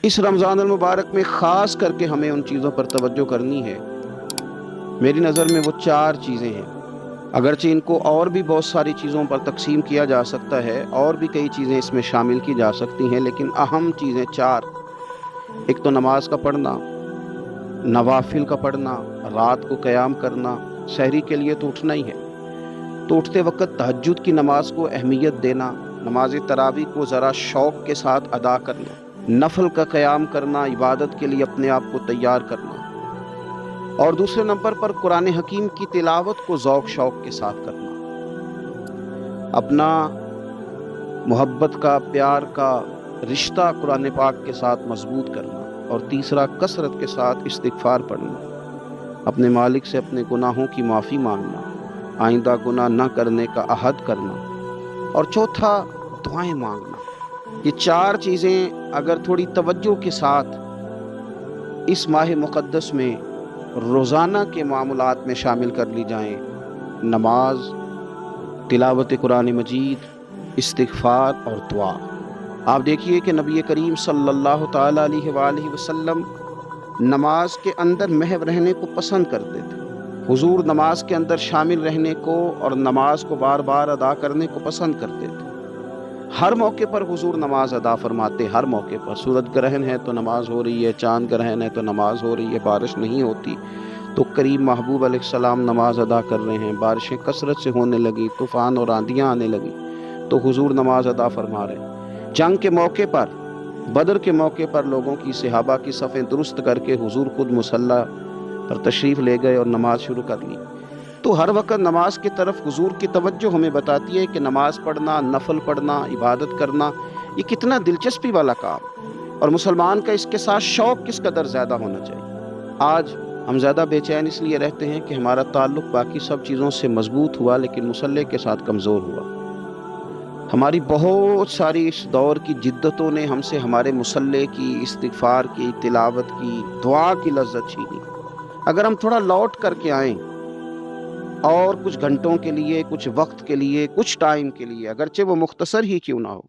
اس رمضان المبارک میں خاص کر کے ہمیں ان چیزوں پر توجہ کرنی ہے۔ میری نظر میں وہ 4 چیزیں ہیں، اگرچہ ان کو اور بھی بہت ساری چیزوں پر تقسیم کیا جا سکتا ہے، اور بھی کئی چیزیں اس میں شامل کی جا سکتی ہیں، لیکن اہم چیزیں 4۔ ایک تو نماز کا پڑھنا، نوافل کا پڑھنا، رات کو قیام کرنا، سحری کے لیے تو اٹھنا ہی ہے، تو اٹھتے وقت تہجد کی نماز کو اہمیت دینا، نماز تراویح کو ذرا شوق کے ساتھ ادا کرنا، نفل کا قیام کرنا، عبادت کے لیے اپنے آپ کو تیار کرنا، اور دوسرے نمبر پر قرآن حکیم کی تلاوت کو ذوق شوق کے ساتھ کرنا، اپنا محبت کا، پیار کا رشتہ قرآن پاک کے ساتھ مضبوط کرنا، اور تیسرا کثرت کے ساتھ استغفار پڑھنا، اپنے مالک سے اپنے گناہوں کی معافی مانگنا، آئندہ گناہ نہ کرنے کا عہد کرنا، اور چوتھا دعائیں مانگنا۔ یہ 4 چیزیں اگر تھوڑی توجہ کے ساتھ اس ماہ مقدس میں روزانہ کے معاملات میں شامل کر لی جائیں، نماز، تلاوت قرآن مجید، استغفار اور دعا۔ آپ دیکھیے کہ نبی کریم صلی اللہ تعالیٰ علیہ وآلہ وسلم نماز کے اندر محو رہنے کو پسند کرتے تھے۔ حضور نماز کے اندر شامل رہنے کو اور نماز کو بار بار ادا کرنے کو پسند کرتے تھے۔ ہر موقع پر حضور نماز ادا فرماتے، ہر موقع پر۔ سورج گرہن ہے تو نماز ہو رہی ہے، چاند گرہن ہے تو نماز ہو رہی ہے، بارش نہیں ہوتی تو کریم محبوب علیہ السلام نماز ادا کر رہے ہیں، بارشیں کثرت سے ہونے لگی، طوفان اور آندیاں آنے لگی تو حضور نماز ادا فرما رہے ہیں۔ جنگ کے موقع پر، بدر کے موقع پر لوگوں کی، صحابہ کی صفیں درست کر کے حضور خود مصلی پر تشریف لے گئے اور نماز شروع کر لی۔ تو ہر وقت نماز کی طرف حضور کی توجہ ہمیں بتاتی ہے کہ نماز پڑھنا، نفل پڑھنا، عبادت کرنا یہ کتنا دلچسپی والا کام، اور مسلمان کا اس کے ساتھ شوق کس قدر زیادہ ہونا چاہیے۔ آج ہم زیادہ بے چین اس لیے رہتے ہیں کہ ہمارا تعلق باقی سب چیزوں سے مضبوط ہوا لیکن مصلی کے ساتھ کمزور ہوا۔ ہماری بہت ساری اس دور کی جدتوں نے ہم سے ہمارے مصلی کی، استغفار کی، تلاوت کی، دعا کی لذت چھینی۔ اگر ہم تھوڑا لوٹ کر کے آئیں اور کچھ گھنٹوں کے لیے، کچھ وقت کے لیے، کچھ ٹائم کے لیے، اگرچہ وہ مختصر ہی کیوں نہ ہو،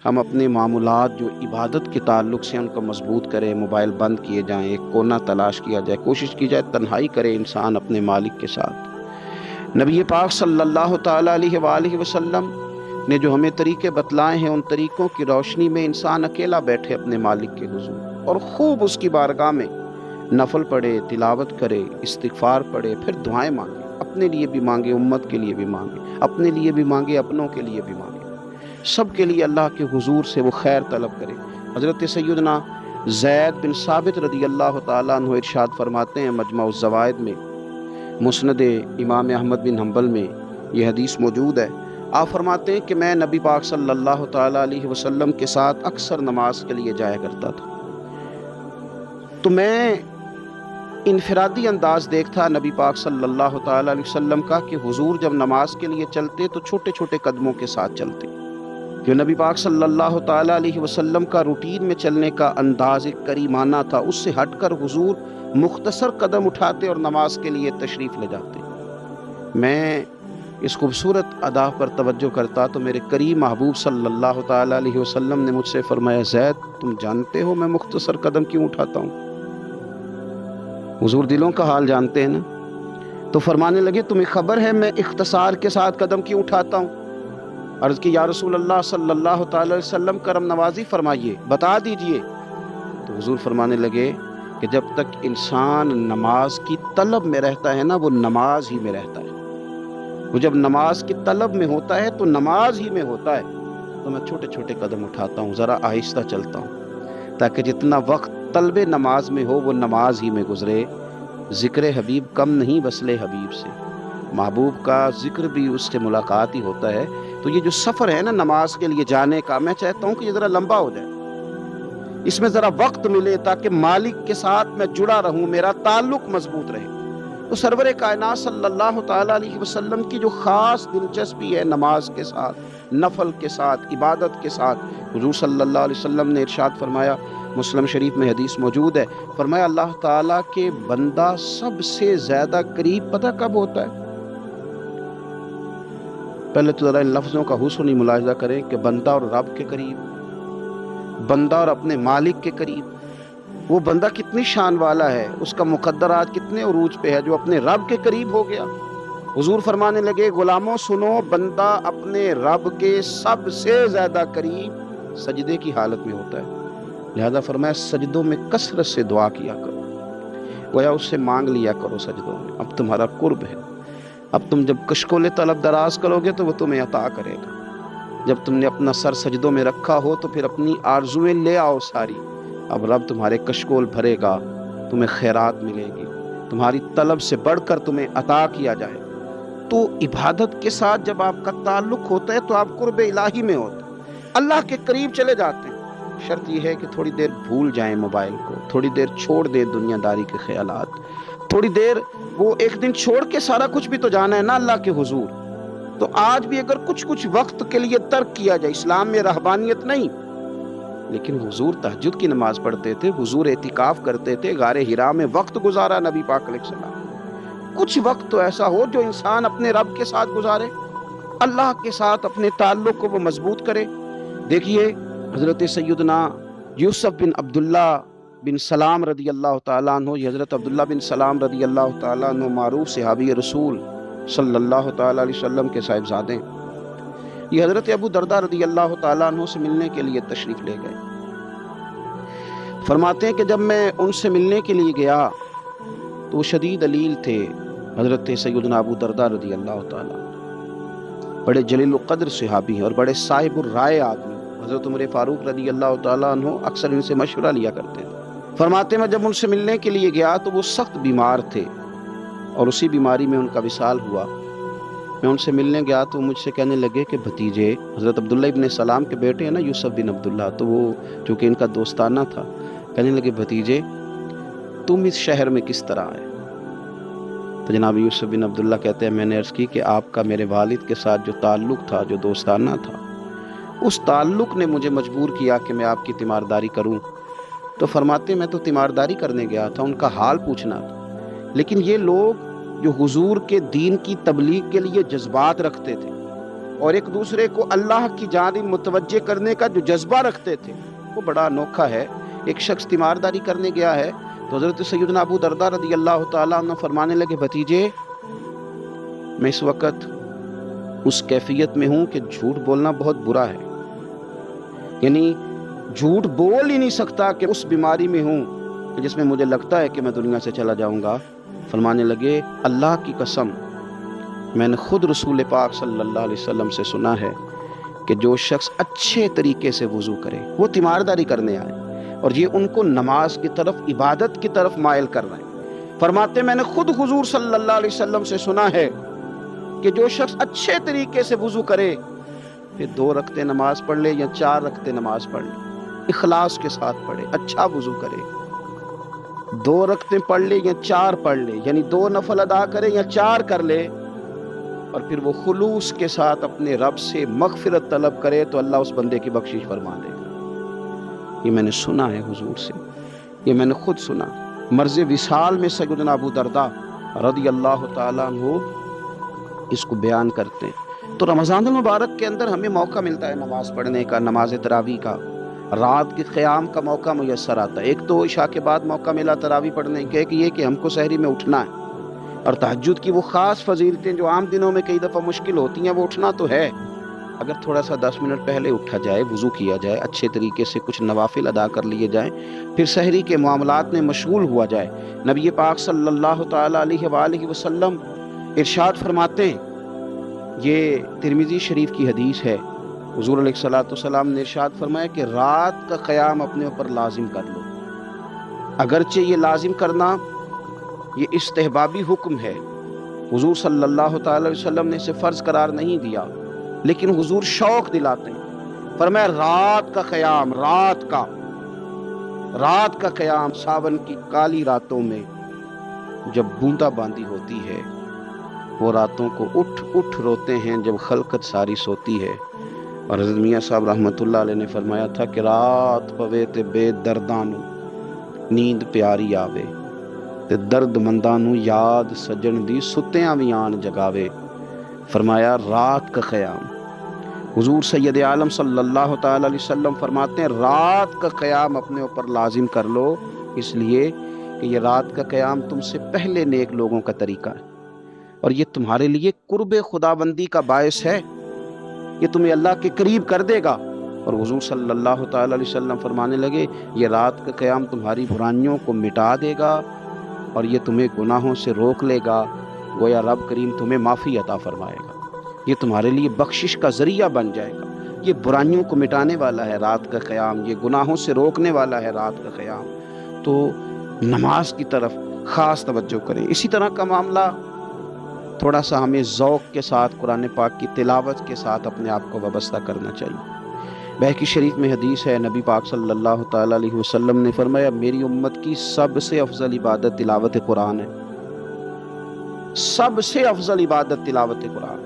ہم اپنے معمولات جو عبادت کے تعلق سے ان کو مضبوط کریں، موبائل بند کیے جائیں، ایک کونا تلاش کیا جائے، کوشش کی جائے تنہائی کرے انسان اپنے مالک کے ساتھ۔ نبی پاک صلی اللہ تعالیٰ علیہ وآلہ وسلم نے جو ہمیں طریقے بتلائے ہیں، ان طریقوں کی روشنی میں انسان اکیلا بیٹھے اپنے مالک کے حضور اور خوب اس کی بارگاہ میں نفل پڑھے، تلاوت کرے، استغفار پڑھے، پھر دعائیں مانگے، اپنے لیے بھی مانگے، امت کے لیے بھی مانگے، اپنے لیے بھی مانگے، اپنوں کے لیے بھی مانگے، سب کے لیے اللہ کے حضور سے وہ خیر طلب کرے۔ حضرت سیدنا زید بن ثابت رضی اللہ تعالیٰ عنہ ارشاد فرماتے ہیں، مجمع الزوائد میں، مسند امام احمد بن حنبل میں یہ حدیث موجود ہے۔ آپ فرماتے ہیں کہ میں نبی پاک صلی اللہ تعالیٰ علیہ وسلم کے ساتھ اکثر نماز کے لیے جایا کرتا تھا، تو میں انفرادی انداز دیکھتا نبی پاک صلی اللہ تعالیٰ علیہ وسلم کا کہ حضور جب نماز کے لیے چلتے تو چھوٹے چھوٹے قدموں کے ساتھ چلتے۔ جو نبی پاک صلی اللہ تعالیٰ علیہ وسلم کا روٹین میں چلنے کا انداز ایک کریمانہ تھا، اس سے ہٹ کر حضور مختصر قدم اٹھاتے اور نماز کے لیے تشریف لے جاتے۔ میں اس خوبصورت ادا پر توجہ کرتا تو میرے کریم محبوب صلی اللہ تعالیٰ علیہ وسلم نے مجھ سے فرمایا، زید تم جانتے ہو میں مختصر قدم کیوں اٹھاتا ہوں؟ حضور دلوں کا حال جانتے ہیں نا، تو فرمانے لگے تمہیں خبر ہے میں اختصار کے ساتھ قدم کیوں اٹھاتا ہوں؟ عرض کی یا رسول اللہ صلی اللہ تعالی علیہ وسلم کرم نوازی فرمائیے، بتا دیجئے۔ تو حضور فرمانے لگے کہ جب تک انسان نماز کی طلب میں رہتا ہے نا، وہ نماز ہی میں رہتا ہے۔ وہ جب نماز کی طلب میں ہوتا ہے تو نماز ہی میں ہوتا ہے۔ تو میں چھوٹے چھوٹے قدم اٹھاتا ہوں، ذرا آہستہ چلتا ہوں، تاکہ جتنا وقت طلب نماز میں ہو وہ نماز ہی میں گزرے۔ ذکر حبیب کم نہیں وصل حبیب سے، محبوب کا ذکر بھی اس سے ملاقات ہی ہوتا ہے۔ تو یہ جو سفر ہے نا نماز کے لیے جانے کا، میں چاہتا ہوں کہ یہ ذرا لمبا ہو جائے، اس میں ذرا وقت ملے تاکہ مالک کے ساتھ میں جڑا رہوں، میرا تعلق مضبوط رہے۔ تو سرور کائنات صلی اللہ تعالیٰ علیہ وسلم کی جو خاص دلچسپی ہے نماز کے ساتھ، نفل کے ساتھ، عبادت کے ساتھ، حضور صلی اللہ علیہ وسلم نے ارشاد فرمایا، مسلم شریف میں حدیث موجود ہے، فرمایا اللہ تعالیٰ کے بندہ سب سے زیادہ قریب پتہ کب ہوتا ہے؟ پہلے تو ذرا ان لفظوں کا حسن ہی ملاحظہ کریں کہ بندہ اور رب کے قریب، بندہ اور اپنے مالک کے قریب، وہ بندہ کتنی شان والا ہے، اس کا مقدرات کتنے عروج پہ ہے جو اپنے رب کے قریب ہو گیا۔ حضور فرمانے لگے غلاموں سنو، بندہ اپنے رب کے سب سے زیادہ قریب سجدے کی حالت میں ہوتا ہے، لہذا فرمایا سجدوں میں کثرت سے دعا کیا کرو، گویا اس سے مانگ لیا کرو سجدوں میں، اب تمہارا قرب ہے، اب تم جب کشکول طلب دراز کرو گے تو وہ تمہیں عطا کرے گا۔ جب تم نے اپنا سر سجدوں میں رکھا ہو تو پھر اپنی آرزویں لے آؤ ساری، اب رب تمہارے کشکول بھرے گا، تمہیں خیرات ملے گی، تمہاری طلب سے بڑھ کر تمہیں عطا کیا جائے۔ تو عبادت کے ساتھ جب آپ کا تعلق ہوتا ہے تو آپ قرب الہی میں ہوتے ہیں، اللہ کے قریب چلے جاتے ہیں۔ شرط یہ ہے کہ تھوڑی دیر بھول جائیں موبائل کو، تھوڑی دیر چھوڑ دیں دنیا داری کے خیالات، تھوڑی دیر وہ ایک دن چھوڑ کے سارا کچھ بھی تو جانا ہے نا اللہ کے حضور۔ تو آج بھی اگر کچھ وقت کے لیے ترک کیا جائے، اسلام میں رہبانیت نہیں، لیکن حضور تہجد کی نماز پڑھتے تھے، حضور اعتکاف کرتے تھے، غار حرا میں وقت گزارا نبی پاک علیہ السلام۔ کچھ وقت تو ایسا ہو جو انسان اپنے رب کے ساتھ گزارے، اللہ کے ساتھ اپنے تعلق کو وہ مضبوط کرے۔ دیکھیے حضرت سیدنا یوسف بن عبداللہ بن سلام رضی اللہ تعالیٰ عنہ، یہ حضرت عبداللہ بن سلام رضی اللہ تعالیٰ عنہ معروف صحابی رسول صلی اللہ تعالیٰ علیہ وسلم کے صاحبزادے، یہ حضرت ابو درداء رضی اللہ تعالیٰ عنہ سے ملنے کے لیے تشریف لے گئے۔ فرماتے ہیں کہ جب میں ان سے ملنے کے لیے گیا تو وہ شدید علیل تھے، حضرت سیدنا ابو درداء رضی اللہ تعالیٰ بڑے جلیل القدر صحابی ہیں اور بڑے صاحب الرائے آدمی۔ حضرت عمر فاروق رضی اللہ تعالیٰ عنہ اکثر ان سے مشورہ لیا کرتے تھے۔ فرماتے میں جب ان سے ملنے کے لیے گیا تو وہ سخت بیمار تھے اور اسی بیماری میں ان کا وصال ہوا۔ میں ان سے ملنے گیا تو مجھ سے کہنے لگے کہ بھتیجے، حضرت عبداللہ ابن سلام کے بیٹے ہیں نا یوسف بن عبداللہ، تو وہ چونکہ ان کا دوستانہ تھا، کہنے لگے بھتیجے تم اس شہر میں کس طرح آئے؟ تو جناب یوسف بن عبداللہ کہتے ہیں میں نے عرض کی کہ آپ کا میرے والد کے ساتھ جو تعلق تھا، جو دوستانہ تھا، اس تعلق نے مجھے مجبور کیا کہ میں آپ کی تیمارداری کروں۔ تو فرماتے میں تو تیمارداری کرنے گیا تھا، ان کا حال پوچھنا تھا، لیکن یہ لوگ جو حضور کے دین کی تبلیغ کے لیے جذبات رکھتے تھے اور ایک دوسرے کو اللہ کی جانب متوجہ کرنے کا جو جذبہ رکھتے تھے، وہ بڑا انوکھا ہے۔ ایک شخص تیمارداری کرنے گیا ہے تو حضرت سیدنا ابو درداء رضی اللہ تعالیٰ عنہ فرمانے لگے بھتیجے میں اس وقت اس کیفیت میں ہوں کہ جھوٹ بولنا بہت برا ہے، یعنی جھوٹ بول ہی نہیں سکتا کہ اس بیماری میں ہوں کہ جس میں مجھے لگتا ہے کہ میں دنیا سے چلا جاؤں گا۔ فرمانے لگے اللہ کی قسم میں نے خود رسول پاک صلی اللہ علیہ وسلم سے سنا ہے کہ جو شخص اچھے طریقے سے وضو کرے، وہ تیمارداری کرنے آئے اور یہ ان کو نماز کی طرف، عبادت کی طرف مائل کر رہے ہیں۔ فرماتے میں نے خود حضور صلی اللہ علیہ وسلم سے سنا ہے کہ جو شخص اچھے طریقے سے وضو کرے، پھر 2 رکعتیں نماز پڑھ لے یا 4 رکعتیں نماز پڑھ لے، اخلاص کے ساتھ پڑھے، اچھا وضو کرے، 2 رکعتیں پڑھ لے یا 4 پڑھ لے، یعنی 2 نفل ادا کرے یا 4 کر لے، اور پھر وہ خلوص کے ساتھ اپنے رب سے مغفرت طلب کرے تو اللہ اس بندے کی بخشش فرما دے گا۔ یہ میں نے سنا ہے حضور سے، یہ میں نے خود سنا۔ مرض وصال میں سیدنا ابو درداء رضی اللہ تعالیٰ عنہ اس کو بیان کرتے ہیں۔ تو رمضان المبارک کے اندر ہمیں موقع ملتا ہے نماز پڑھنے کا، نماز تراویح کا، رات کے قیام کا موقع میسر آتا ہے۔ ایک تو عشاء کے بعد موقع ملا تراویح پڑھنے کے، کہ یہ کہ ہم کو سحری میں اٹھنا ہے، اور تہجد کی وہ خاص فضیلتیں جو عام دنوں میں کئی دفعہ مشکل ہوتی ہیں، وہ اٹھنا تو ہے۔ اگر تھوڑا سا 10 منٹ پہلے اٹھا جائے، وضو کیا جائے، اچھے طریقے سے کچھ نوافل ادا کر لیے جائیں، پھر سحری کے معاملات میں مشغول ہوا جائے۔ نبی پاک صلی اللہ تعالیٰ علیہ وآلہ وسلم ارشاد فرماتے ہیں، یہ ترمذی شریف کی حدیث ہے، حضور علیہ الصلوۃ والسلام نے ارشاد فرمایا کہ رات کا قیام اپنے اوپر لازم کر لو۔ اگرچہ یہ لازم کرنا یہ استحبابی حکم ہے، حضور صلی اللہ تعالی وسلم نے اسے فرض قرار نہیں دیا، لیکن حضور شوق دلاتے ہیں۔ فرمایا رات کا قیام، رات کا قیام، ساون کی کالی راتوں میں جب بوندا باندی ہوتی ہے، وہ راتوں کو اٹھ اٹھ روتے ہیں جب خلقت ساری سوتی ہے۔ اور حضرت میاں صاحب رحمۃ اللہ علیہ نے فرمایا تھا کہ رات پوے تے بے دردانو نیند پیاری آوے، تے درد مندانو یاد سجن دی ستیاں وی آن جگاوے۔ فرمایا رات کا قیام، حضور سید عالم صلی اللہ تعالی علیہ وسلم فرماتے ہیں رات کا قیام اپنے اوپر لازم کر لو، اس لیے کہ یہ رات کا قیام تم سے پہلے نیک لوگوں کا طریقہ ہے، اور یہ تمہارے لیے قرب خداوندی کا باعث ہے، یہ تمہیں اللہ کے قریب کر دے گا۔ اور حضور صلی اللہ تعالی علیہ وسلم فرمانے لگے یہ رات کا قیام تمہاری برائیوں کو مٹا دے گا اور یہ تمہیں گناہوں سے روک لے گا، گویا رب کریم تمہیں معافی عطا فرمائے گا، یہ تمہارے لیے بخشش کا ذریعہ بن جائے گا۔ یہ برائیوں کو مٹانے والا ہے رات کا قیام، یہ گناہوں سے روکنے والا ہے رات کا قیام۔ تو نماز کی طرف خاص توجہ کریں۔ اسی طرح کا معاملہ تھوڑا سا ہمیں ذوق کے ساتھ قرآن پاک کی تلاوت کے ساتھ اپنے آپ کو وابستہ کرنا چاہیے۔ بحقی شریف میں حدیث ہے، نبی پاک صلی اللہ تعالی علیہ وسلم نے فرمایا میری امت کی سب سے افضل عبادت تلاوت قرآن ہے، سب سے افضل عبادت تلاوت قرآن۔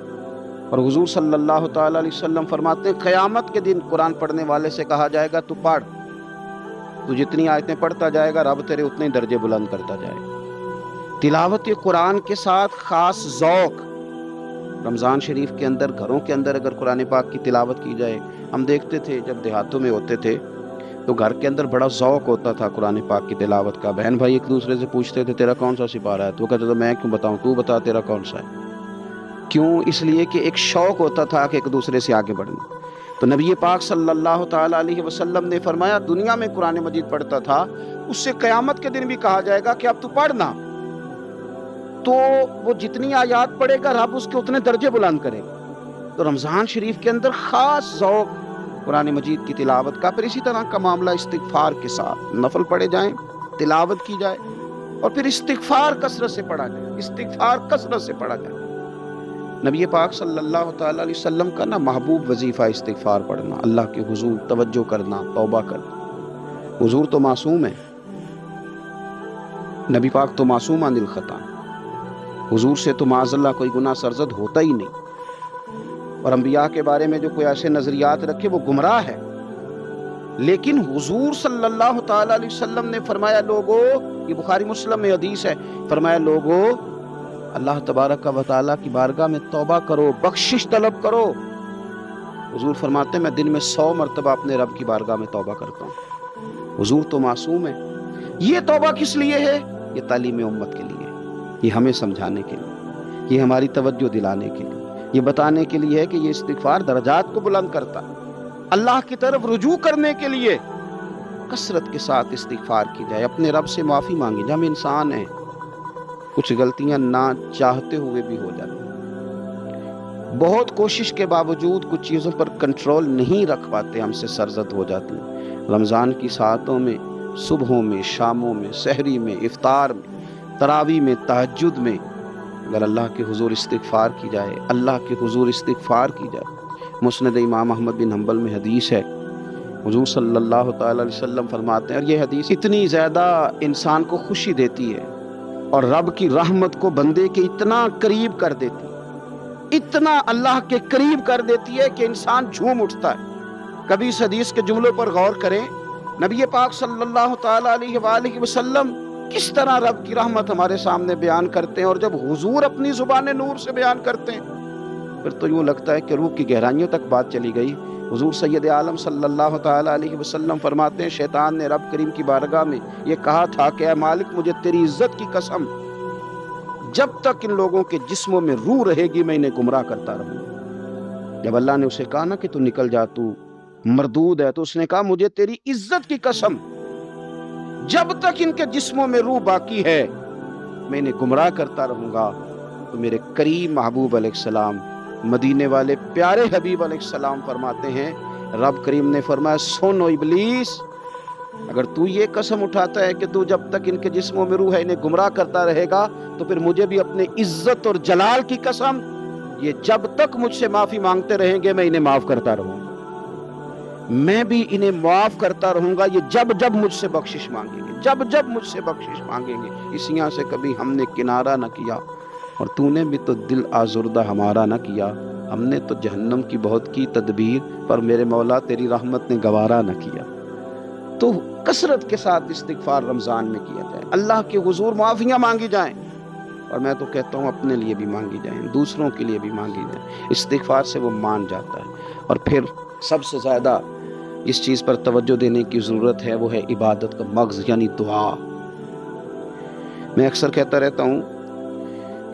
اور حضور صلی اللہ تعالی علیہ وسلم فرماتے ہیں قیامت کے دن قرآن پڑھنے والے سے کہا جائے گا تو پڑھ، تو جتنی آیتیں پڑھتا جائے گا رب تیرے اتنے درجے بلند کرتا جائے گا۔ تلاوت قرآن کے ساتھ خاص ذوق۔ رمضان شریف کے اندر گھروں کے اندر اگر قرآن پاک کی تلاوت کی جائے، ہم دیکھتے تھے جب دیہاتوں میں ہوتے تھے تو گھر کے اندر بڑا ذوق ہوتا تھا قرآن پاک کی تلاوت کا۔ بہن بھائی ایک دوسرے سے پوچھتے تھے تیرا کون سا سپارہ ہے، تو وہ کہتا تھا میں کیوں بتاؤں، تو بتا تیرا کون سا ہے۔ کیوں؟ اس لیے کہ ایک شوق ہوتا تھا کہ ایک دوسرے سے آگے بڑھنا۔ تو نبی پاک صلی اللہ تعالی علیہ وسلم نے فرمایا دنیا میں قرآن مجید پڑھتا تھا، اس سے قیامت کے دن بھی کہا جائے گا کہ اب تو پڑھنا، تو وہ جتنی آیات پڑھے گا رب اس کے اتنے درجے بلند کرے گا۔ تو رمضان شریف کے اندر خاص ذوق قرآن مجید کی تلاوت کا۔ پھر اسی طرح کا معاملہ استغفار کے ساتھ، نفل پڑھے جائیں، تلاوت کی جائے، اور پھر استغفار کثرت سے پڑھا جائے، استغفار کثرت سے پڑھا جائے۔ نبی پاک صلی اللہ تعالی علیہ وسلم کا محبوب وظیفہ استغفار پڑھنا، اللہ کے حضور توجہ کرنا، توبہ کرنا۔ حضور تو معصوم ہے، نبی پاک تو معصوم عن الخطا، حضور سے تو معاذ اللہ کوئی گناہ سرزد ہوتا ہی نہیں۔ اور انبیاء کے بارے میں جو کوئی ایسے نظریات رکھے وہ گمراہ ہے، لیکن حضور صلی اللہ تعالی علیہ وسلم نے فرمایا لوگو، یہ بخاری مسلم میں حدیث ہے، فرمایا لوگو اللہ تبارک و تعالیٰ کی بارگاہ میں توبہ کرو، بخشش طلب کرو۔ حضور فرماتے ہیں میں دن میں 100 مرتبہ اپنے رب کی بارگاہ میں توبہ کرتا ہوں۔ حضور تو معصوم ہے۔ یہ توبہ کس لیے ہے؟ یہ تعلیم امت کے لیے، یہ ہمیں سمجھانے کے لیے، یہ ہماری توجہ دلانے کے لیے، یہ بتانے کے لیے ہے کہ یہ استغفار درجات کو بلند کرتا ہے۔ اللہ کی طرف رجوع کرنے کے لیے کثرت کے ساتھ استغفار کی جائے، اپنے رب سے معافی مانگی جائے۔ ہم انسان ہیں، کچھ غلطیاں نہ چاہتے ہوئے بھی ہو جاتی ہیں، بہت کوشش کے باوجود کچھ چیزوں پر کنٹرول نہیں رکھ پاتے، ہم سے سرزد ہو جاتی ہیں۔ رمضان کی ساعتوں میں، صبحوں میں، شاموں میں، سحری میں، افطار میں، تراویح میں، تہجد میں اگر اللہ کے حضور استغفار کی جائے، اللہ کے حضور استغفار کی جائے۔ مسند امام احمد بن حنبل میں حدیث ہے، حضور صلی اللہ تعالی علیہ وسلم فرماتے ہیں، اور یہ حدیث اتنی زیادہ انسان کو خوشی دیتی ہے اور رب کی رحمت کو بندے کے اتنا قریب کر دیتی ہے، اتنا اللہ کے قریب کر دیتی ہے کہ انسان جھوم اٹھتا ہے۔ کبھی اس حدیث کے جملوں پر غور کریں، نبی پاک صلی اللہ تعالی علیہ وآلہ وسلم کس طرح رب کی رحمت ہمارے سامنے بیان کرتے ہیں، اور جب حضور اپنی زبان نور سے بیان کرتے ہیں پھر تو یوں لگتا ہے کہ روح کی گہرائیوں تک بات چلی گئی۔ حضور سید عالم صلی اللہ تعالی علیہ وسلم فرماتے ہیں شیطان نے رب کریم کی بارگاہ میں یہ کہا تھا کہ اے مالک مجھے تیری عزت کی قسم، جب تک ان لوگوں کے جسموں میں روح رہے گی میں انہیں گمراہ کرتا رہوں گا۔ جب اللہ نے اسے کہا نا کہ تو نکل جا، تو مردود ہے، تو اس نے کہا مجھے تیری عزت کی قسم، جب تک ان کے جسموں میں روح باقی ہے میں انہیں گمراہ کرتا رہوں گا۔ تو میرے کریم محبوب علیہ السلام، مدینے والے پیارے حبیب علیہ السلام فرماتے ہیں، رب کریم نے فرمایا سن او ابلیس، اگر تو یہ قسم اٹھاتا ہے کہ تو جب تک ان کے جسموں میں روح ہے انہیں گمراہ کرتا رہے گا، تو پھر مجھے بھی اپنے عزت اور جلال کی قسم، یہ جب تک مجھ سے معافی مانگتے رہیں گے میں انہیں معاف کرتا رہوں گا، میں بھی انہیں معاف کرتا رہوں گا، یہ جب جب مجھ سے بخشش مانگیں گے، جب جب مجھ سے بخشش مانگیں گے۔ اس یہاں سے کبھی ہم نے کنارہ نہ کیا، اور تو نے بھی تو دل آزردہ ہمارا نہ کیا، ہم نے تو جہنم کی بہت کی تدبیر، پر میرے مولا تیری رحمت نے گوارا نہ کیا۔ تو کثرت کے ساتھ استغفار رمضان میں کیا جائے، اللہ کے حضور معافیاں مانگی جائیں، اور میں تو کہتا ہوں اپنے لیے بھی مانگی جائیں، دوسروں کے لیے بھی مانگی جائیں، استغفار سے وہ مان جاتا ہے۔ اور پھر سب سے زیادہ جس چیز پر توجہ دینے کی ضرورت ہے وہ ہے عبادت کا مغز، یعنی دعا۔ میں اکثر کہتا رہتا ہوں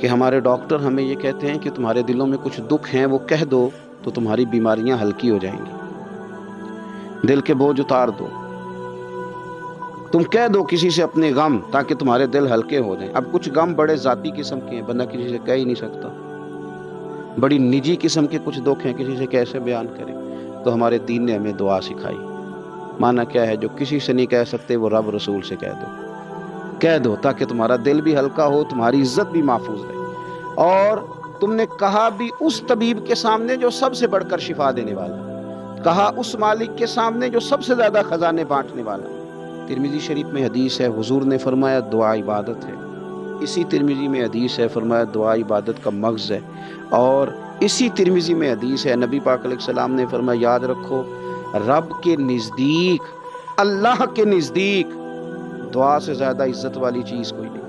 کہ ہمارے ڈاکٹر ہمیں یہ کہتے ہیں کہ تمہارے دلوں میں کچھ دکھ ہیں وہ کہہ دو تو تمہاری بیماریاں ہلکی ہو جائیں گی، دل کے بوجھ اتار دو، تم کہہ دو کسی سے اپنے غم تاکہ تمہارے دل ہلکے ہو جائیں۔ اب کچھ غم بڑے ذاتی قسم کے ہیں، بندہ کسی سے کہہ ہی نہیں سکتا، بڑی نجی قسم کے کچھ دکھ ہیں، کسی سے کیسے بیان کریں؟ تو ہمارے دین نے ہمیں دعا سکھائی۔ معنی کیا ہے؟ جو کسی سے نہیں کہہ سکتے وہ رب رسول سے کہہ دو تاکہ تمہارا دل بھی ہلکا ہو، تمہاری عزت بھی محفوظ رہے، اور تم نے کہا بھی اس طبیب کے سامنے جو سب سے بڑھ کر شفا دینے والا، کہا اس مالک کے سامنے جو سب سے زیادہ خزانے بانٹنے والا۔ ترمذی شریف میں حدیث ہے، حضور نے فرمایا دعا عبادت ہے۔ اسی ترمذی میں حدیث ہے، فرمایا دعا عبادت کا مغز ہے۔ اور اسی ترمذی میں حدیث ہے، نبی پاک علیہ السلام نے فرمایا یاد رکھو، رب کے نزدیک، اللہ کے نزدیک دعا سے زیادہ عزت والی چیز کوئی نہیں،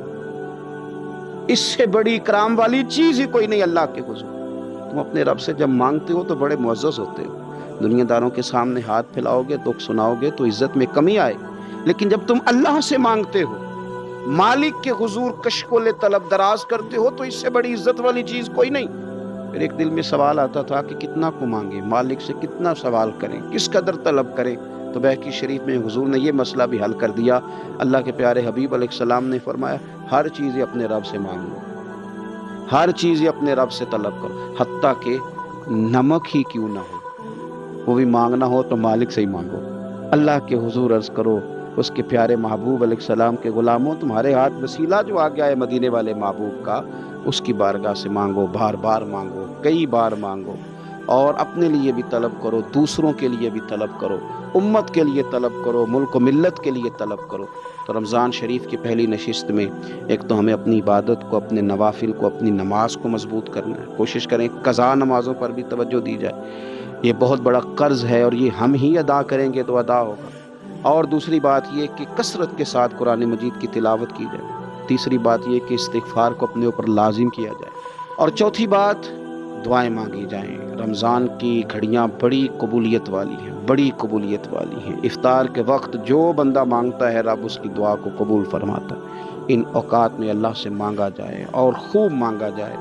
اس سے بڑی اکرام والی چیز ہی کوئی نہیں اللہ کے حضور۔ تم اپنے رب سے جب مانگتے ہو تو بڑے معزز ہوتے ہو، دنیا داروں کے سامنے ہاتھ پھیلاؤ گے، دکھ سناؤ گے تو عزت میں کمی آئے، لیکن جب تم اللہ سے مانگتے ہو، مالک کے حضور کشکول طلب دراز کرتے ہو، تو اس سے بڑی عزت والی چیز کوئی نہیں۔ پھر ایک دل میں سوال آتا تھا کہ کتنا کو مانگے، مالک سے کتنا سوال کریں، کس قدر طلب کریں؟ تو بہقی شریف میں حضور نے یہ مسئلہ بھی حل کر دیا۔ اللہ کے پیارے حبیب علیہ السلام نے فرمایا ہر چیز اپنے رب سے مانگو، ہر چیز اپنے رب سے طلب کرو، حتیٰ کہ نمک ہی کیوں نہ ہو، وہ بھی مانگنا ہو تو مالک سے ہی مانگو۔ اللہ کے حضور عرض کرو اس کے پیارے محبوب علیہ السلام کے غلاموں، تمہارے ہاتھ وسیلہ جو آ گیا ہے مدینے والے محبوب کا، اس کی بارگاہ سے مانگو، بار بار مانگو، کئی بار مانگو، اور اپنے لیے بھی طلب کرو، دوسروں کے لیے بھی طلب کرو، امت کے لیے طلب کرو، ملک و ملت کے لیے طلب کرو۔ تو رمضان شریف کی پہلی نشست میں ایک تو ہمیں اپنی عبادت کو، اپنے نوافل کو، اپنی نماز کو مضبوط کرنا ہے، کوشش کریں قضا نمازوں پر بھی توجہ دی جائے، یہ بہت بڑا قرض ہے اور یہ ہم ہی ادا کریں گے تو ادا ہوگا۔ اور دوسری بات یہ کہ کثرت کے ساتھ قرآن مجید کی تلاوت کی جائے، تیسری بات یہ کہ استغفار کو اپنے اوپر لازم کیا جائے، اور چوتھی بات دعائیں مانگی جائیں۔ رمضان کی گھڑیاں بڑی قبولیت والی ہیں، بڑی قبولیت والی ہیں۔ افطار کے وقت جو بندہ مانگتا ہے رب اس کی دعا کو قبول فرماتا ہے۔ ان اوقات میں اللہ سے مانگا جائے اور خوب مانگا جائے۔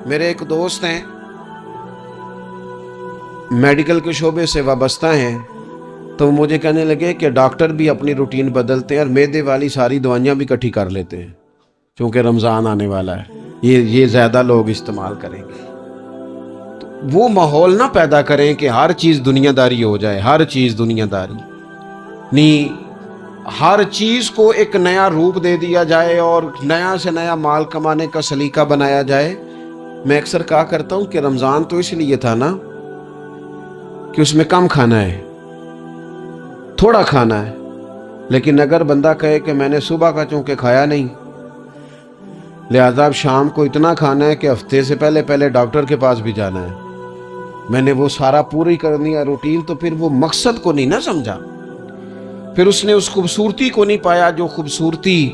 میرے ایک دوست ہیں، میڈیکل کے شعبے سے وابستہ ہیں، تو مجھے کہنے لگے کہ ڈاکٹر بھی اپنی روٹین بدلتے ہیں اور معدے والی ساری دوائیاں بھی اکٹھی کر لیتے ہیں، چونکہ رمضان آنے والا ہے، یہ زیادہ لوگ استعمال کریں گے۔ تو وہ ماحول نہ پیدا کریں کہ ہر چیز دنیا داری ہو جائے، ہر چیز دنیا داری نہیں، ہر چیز کو ایک نیا روپ دے دیا جائے اور نیا سے نیا مال کمانے کا سلیقہ بنایا جائے۔ میں اکثر کہا کرتا ہوں کہ رمضان تو اس لیے تھا نا کہ اس میں کم کھانا ہے، تھوڑا کھانا ہے، لیکن اگر بندہ کہے کہ میں نے صبح کا چونکہ کھایا نہیں، لہذا اب شام کو اتنا کھانا ہے کہ ہفتے سے پہلے ڈاکٹر کے پاس بھی جانا ہے، میں نے وہ سارا پوری کرنی ہے روٹین، تو پھر وہ مقصد کو نہیں نہ سمجھا، پھر اس نے اس خوبصورتی کو نہیں پایا جو خوبصورتی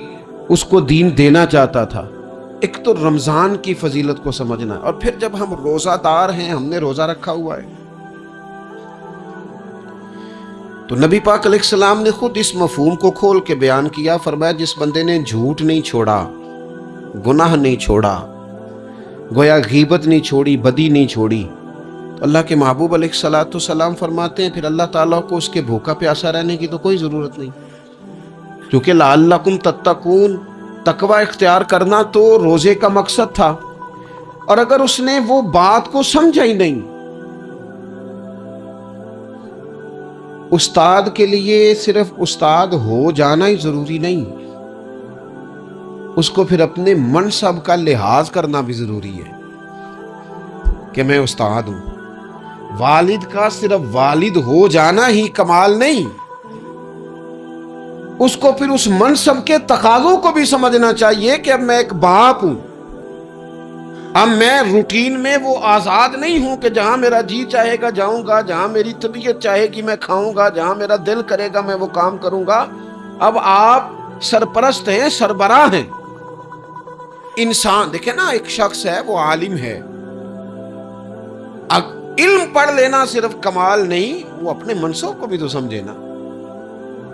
اس کو دین دینا چاہتا تھا۔ ایک تو رمضان کی فضیلت کو سمجھنا، اور پھر جب ہم روزہ دار ہیں، ہم نے روزہ رکھا ہوا ہے، تو نبی پاک علیہ السلام نے خود اس مفہوم کو کھول کے بیان کیا، فرمایا جس بندے نے جھوٹ نہیں چھوڑا، گناہ نہیں چھوڑا، گویا غیبت نہیں چھوڑی، بدی نہیں چھوڑی، تو اللہ کے محبوب علیہ الصلوۃ والسلام فرماتے ہیں پھر اللہ تعالیٰ کو اس کے بھوکا پیاسا رہنے کی تو کوئی ضرورت نہیں، کیونکہ لعلکم تتقون، تقوی اختیار کرنا تو روزے کا مقصد تھا، اور اگر اس نے وہ بات کو سمجھا ہی نہیں، استاد کے لیے صرف استاد ہو جانا ہی ضروری نہیں، اس کو پھر اپنے منصب کا لحاظ کرنا بھی ضروری ہے کہ میں استاد ہوں۔ والد کا صرف والد ہو جانا ہی کمال نہیں، اس کو پھر اس منصب کے تقاضوں کو بھی سمجھنا چاہیے کہ اب میں ایک باپ ہوں، اب میں روٹین میں وہ آزاد نہیں ہوں کہ جہاں میرا جی چاہے گا جاؤں گا، جہاں میری طبیعت چاہے گی میں کھاؤں گا، جہاں میرا دل کرے گا میں وہ کام کروں گا۔ اب آپ سرپرست ہیں، سربراہ ہیں، انسان دیکھیں نا، ایک شخص ہے وہ عالم ہے، علم پڑھ لینا صرف کمال نہیں، وہ اپنے منصب کو بھی تو سمجھے نا،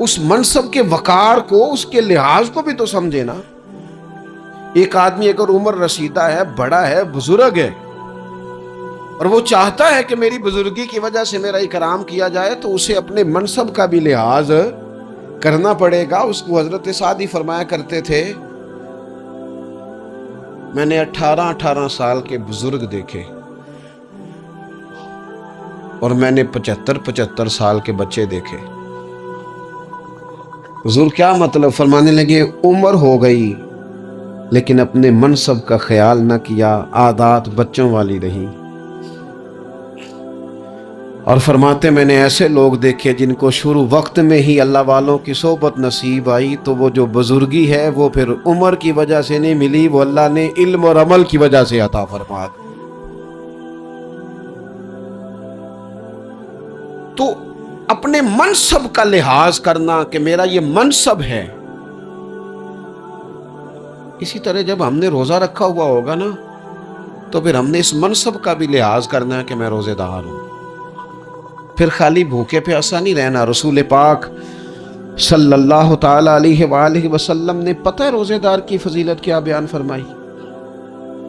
اس منصب کے وقار کو، اس کے لحاظ کو بھی تو سمجھے نا۔ ایک آدمی اگر عمر رسیدہ ہے، بڑا ہے، بزرگ ہے، اور وہ چاہتا ہے کہ میری بزرگی کی وجہ سے میرا اکرام کیا جائے، تو اسے اپنے منصب کا بھی لحاظ کرنا پڑے گا۔ اس کو حضرت سعدی فرمایا کرتے تھے، میں نے 18 سال کے بزرگ دیکھے اور میں نے 75 سال کے بچے دیکھے۔ حضور کیا مطلب؟ فرمانے لگے عمر ہو گئی لیکن اپنے منصب کا خیال نہ کیا، عادات بچوں والی رہی۔ اور فرماتے میں نے ایسے لوگ دیکھے جن کو شروع وقت میں ہی اللہ والوں کی صحبت نصیب آئی، تو وہ جو بزرگی ہے وہ پھر عمر کی وجہ سے نہیں ملی، وہ اللہ نے علم اور عمل کی وجہ سے عطا فرما دی۔ تو اپنے منصب کا لحاظ کرنا کہ میرا یہ منصب ہے۔ اسی طرح جب ہم نے روزہ رکھا ہوا ہوگا نا، تو پھر ہم نے اس منصب کا بھی لحاظ کرنا ہے کہ میں روزے دار ہوں۔ پھر خالی بھوکے پیاسا نہیں رہنا۔ رسول پاک صلی اللہ تعالی علیہ وآلہ وسلم نے پتہ ہے روزے دار کی فضیلت کیا بیان فرمائی؟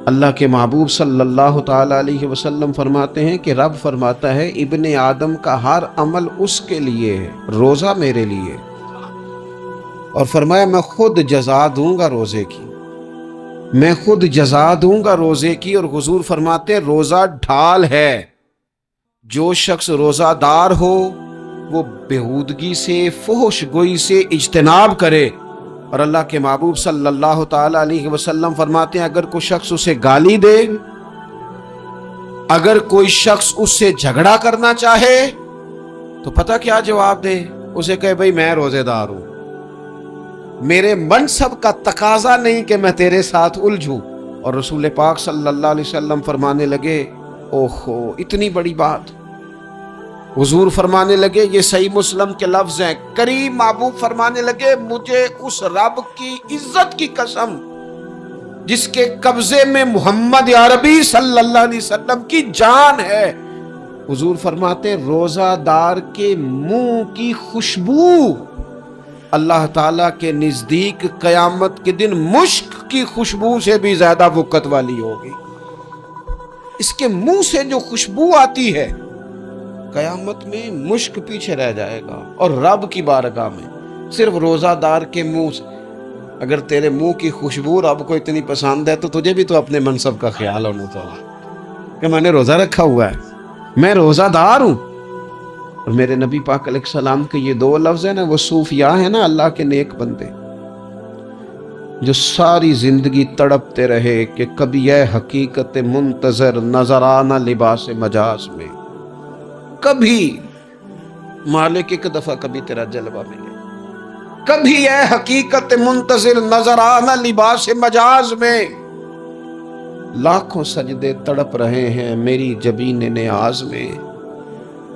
اللہ کے محبوب صلی اللہ تعالی علیہ وسلم فرماتے ہیں کہ رب فرماتا ہے ابن آدم کا ہر عمل اس کے لیے ہے، روزہ میرے لیے، اور فرمایا میں خود جزا دوں گا روزے کی، میں خود جزا دوں گا روزے کی۔ اور حضور فرماتے ہیں روزہ ڈھال ہے، جو شخص روزہ دار ہو وہ بےہودگی سے، فحش گوئی سے اجتناب کرے۔ اور اللہ کے محبوب صلی اللہ تعالی علیہ وسلم فرماتے ہیں اگر کوئی شخص اسے گالی دے، اگر کوئی شخص اس سے جھگڑا کرنا چاہے، تو پتہ کیا جواب دے؟ اسے کہے بھئی میں روزے دار ہوں، میرے منصب کا تقاضا نہیں کہ میں تیرے ساتھ الجھوں۔ اور رسول پاک صلی اللہ علیہ وسلم فرمانے لگے اوہو اتنی بڑی بات۔ حضور فرمانے لگے، یہ صحیح مسلم کے لفظ ہیں، کریم محبوب فرمانے لگے مجھے اس رب کی عزت کی قسم جس کے قبضے میں محمد عربی صلی اللہ علیہ وسلم کی جان ہے، حضور فرماتے روزہ دار کے منہ کی خوشبو اللہ تعالیٰ کے نزدیک قیامت کے دن مشک کی خوشبو سے بھی زیادہ وقت والی ہوگی۔ اس کے منہ سے جو خوشبو آتی ہے قیامت میں مشک پیچھے رہ جائے گا، اور رب کی بارگاہ میں صرف روزہ دار کے منہ سے، اگر تیرے منہ کی خوشبو رب کو اتنی پسند ہے تو تجھے بھی تو اپنے منصب کا خیال ہونا چاہیے کہ میں نے روزہ رکھا ہوا ہے، میں روزہ دار ہوں۔ اور میرے نبی پاک علیہ السلام کے یہ دو لفظ ہیں نا، وہ صوفیاء ہیں نا، اللہ کے نیک بندے جو ساری زندگی تڑپتے رہے کہ کبھی اے حقیقت منتظر نظر آنا لباس مجاز میں، کبھی مالک ایک دفعہ کبھی تیرا جلوہ ملے، کبھی اے حقیقت منتظر نظر آنا لباس مجاز میں، لاکھوں سجدے تڑپ رہے ہیں میری جبین نیاز میں۔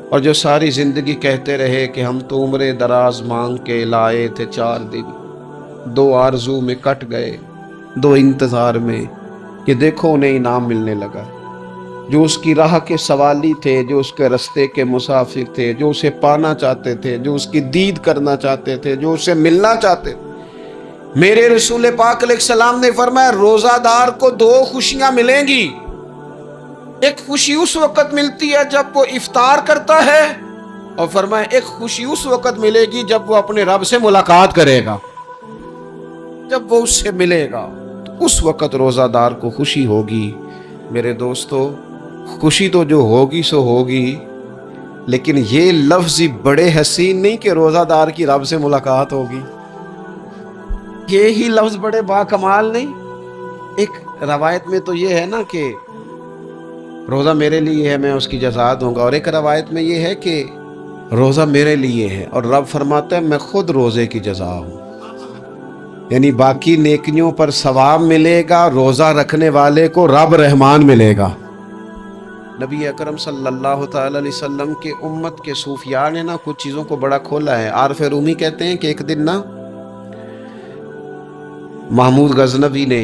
اور جو ساری زندگی کہتے رہے کہ ہم تو عمر دراز مانگ کے لائے تھے 4 دن، 2 آرزو میں کٹ گئے، 2 انتظار میں، کہ دیکھو انہیں انعام ملنے لگا۔ جو اس کی راہ کے سوالی تھے، جو اس کے رستے کے مسافر تھے، جو اسے پانا چاہتے تھے، جو اس کی دید کرنا چاہتے تھے، جو اسے ملنا چاہتے تھے، میرے رسول پاک علیہ السلام نے فرمایا روزہ دار کو 2 خوشیاں ملیں گی۔ ایک خوشی اس وقت ملتی ہے جب وہ افطار کرتا ہے، اور فرمایا ایک خوشی اس وقت ملے گی جب وہ اپنے رب سے ملاقات کرے گا، جب وہ اس سے ملے گا، تو اس وقت روزہ دار کو خوشی ہوگی۔ میرے دوستو خوشی تو جو ہوگی سو ہوگی، لیکن یہ لفظ بڑے حسین نہیں کہ روزہ دار کی رب سے ملاقات ہوگی، یہی لفظ بڑے باکمال نہیں؟ ایک روایت میں تو یہ ہے نا کہ روزہ میرے لیے ہے میں اس کی جزا دوں گا، اور ایک روایت میں یہ ہے کہ روزہ میرے لیے ہے اور رب فرماتا ہے میں خود روزے کی جزا ہوں، یعنی باقی نیکیوں پر ثواب ملے گا، روزہ رکھنے والے کو رب رحمان ملے گا۔ نبی اکرم صلی اللہ تعالی علیہ وسلم کے امت کے صوفیاء نے نا کچھ چیزوں کو بڑا کھولا ہے۔ عارف رومی کہتے ہیں کہ ایک دن نا محمود غزنوی نے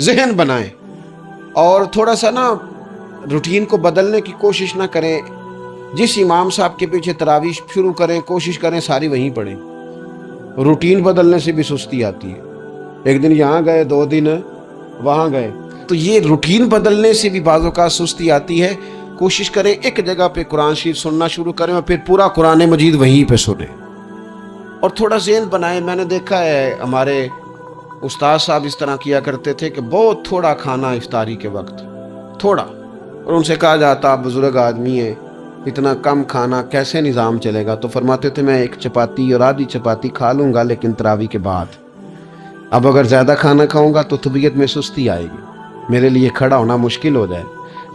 ذہن بنائیں اور تھوڑا سا نا روٹین کو بدلنے کی کوشش نہ کریں. جس امام صاحب کے پیچھے تراویح شروع کریں کوشش کریں ساری وہیں پڑھیں. روٹین بدلنے سے بھی سستی آتی ہے. ایک دن یہاں گئے 2 دن وہاں گئے تو یہ روٹین بدلنے سے بھی بعض اوقات سستی آتی ہے. کوشش کریں ایک جگہ پہ قرآن شریف سننا شروع کریں اور پھر پورا قرآن مجید وہیں پہ سنیں اور تھوڑا ذہن بنائیں. میں نے دیکھا ہے ہمارے استاد صاحب اس طرح کیا کرتے تھے کہ بہت تھوڑا کھانا افطاری کے وقت تھوڑا, اور ان سے کہا جاتا آپ بزرگ آدمی ہیں اتنا کم کھانا کیسے نظام چلے گا؟ تو فرماتے تھے میں 1 چپاتی اور آدھی چپاتی کھا لوں گا لیکن تراویح کے بعد. اب اگر زیادہ کھانا کھاؤں گا تو طبیعت میں سستی آئے گی, میرے لیے کھڑا ہونا مشکل ہو جائے.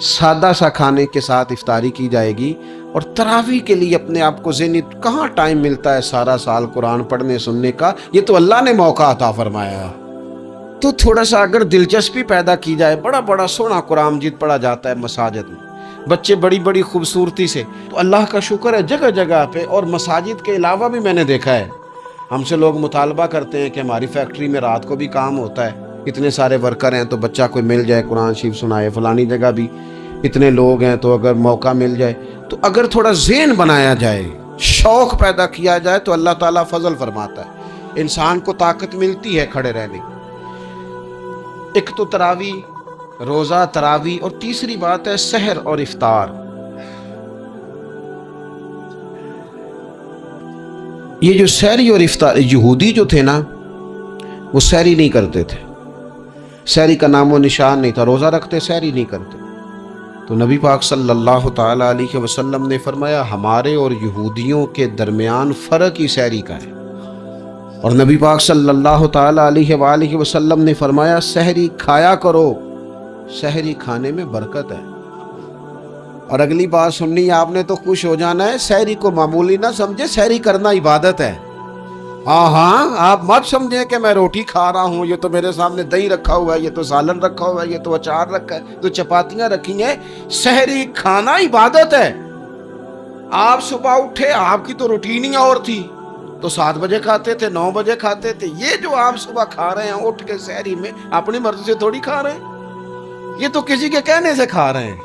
سادہ سا کھانے کے ساتھ افطاری کی جائے گی. اور تراویح کے لیے اپنے آپ کو ذہنی کہاں ٹائم ملتا ہے سارا سال قرآن پڑھنے سننے کا؟ یہ تو اللہ نے موقع عطا فرمایا. تو تھوڑا سا اگر دلچسپی پیدا کی جائے, بڑا بڑا سونا قرآن مجید پڑھا جاتا ہے مساجد میں, بچے بڑی بڑی خوبصورتی سے, تو اللہ کا شکر ہے جگہ جگہ پہ. اور مساجد کے علاوہ بھی میں نے دیکھا ہے ہم سے لوگ مطالبہ کرتے ہیں کہ ہماری فیکٹری میں رات کو بھی کام ہوتا ہے, اتنے سارے ورکر ہیں تو بچہ کوئی مل جائے قرآن شریف سنائے, فلانی جگہ بھی اتنے لوگ ہیں تو اگر موقع مل جائے تو اگر تھوڑا ذہن بنایا جائے شوق پیدا کیا جائے تو اللہ تعالیٰ فضل فرماتا ہے, انسان کو طاقت ملتی ہے کھڑے رہنے کی. ایک تو تراویح روزہ تراویح اور تیسری بات ہے سحر اور افطار. یہ جو سحری اور افطار, یہودی جو تھے نا وہ سحری نہیں کرتے تھے, سحری کا نام و نشان نہیں تھا, روزہ رکھتے سحری نہیں کرتے. تو نبی پاک صلی اللہ تعالی علیہ وسلم نے فرمایا ہمارے اور یہودیوں کے درمیان فرق ہی سحری کا ہے. اور نبی پاک صلی اللہ تعالی علیہ وآلہ وسلم نے فرمایا سحری کھایا کرو, سحری کھانے میں برکت ہے. اور اگلی بات سننی آپ نے تو خوش ہو جانا ہے, سحری کو معمولی نہ سمجھے, سحری کرنا عبادت ہے. ہاں آپ مت سمجھیں کہ میں روٹی کھا رہا ہوں, یہ تو میرے سامنے دہی رکھا ہوا ہے, یہ تو سالن رکھا ہوا ہے, یہ تو اچار رکھا ہے, تو چپاتیاں رکھی ہیں. سحری کھانا عبادت ہے. آپ صبح اٹھے, آپ کی تو روٹین ہی اور تھی, تو 7 بجے کھاتے تھے 9 بجے کھاتے تھے. یہ جو آپ صبح کھا رہے ہیں اٹھ کے سحری میں, اپنی مرضی سے تھوڑی کھا رہے ہیں, یہ تو کسی کے کہنے سے کھا رہے ہیں,